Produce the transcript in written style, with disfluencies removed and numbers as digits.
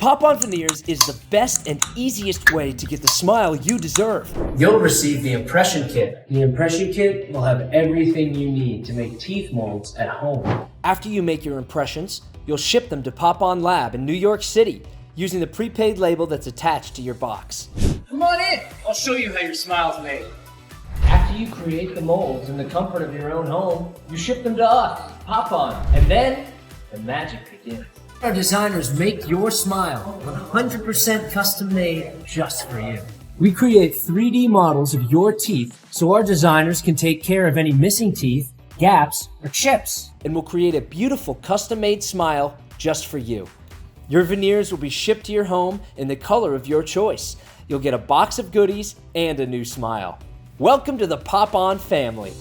Pop-On Veneers is the best and easiest way to get the smile you deserve. You'll receive the impression kit. The impression kit will have everything you need to make teeth molds at home. After you make your impressions, you'll ship them to Pop-On Lab in New York City using the prepaid label that's attached to your box. Come on in, I'll show you how your smile's made. After you create the molds in the comfort of your own home, you ship them to us, Pop-On, and then the magic begins. Our designers make your smile 100% custom made just for you. We create 3D models of your teeth so our designers can take care of any missing teeth, gaps, or chips. And we'll create a beautiful custom-made smile just for you. Your veneers will be shipped to your home in the color of your choice. You'll get a box of goodies and a new smile. Welcome to the Pop-On family.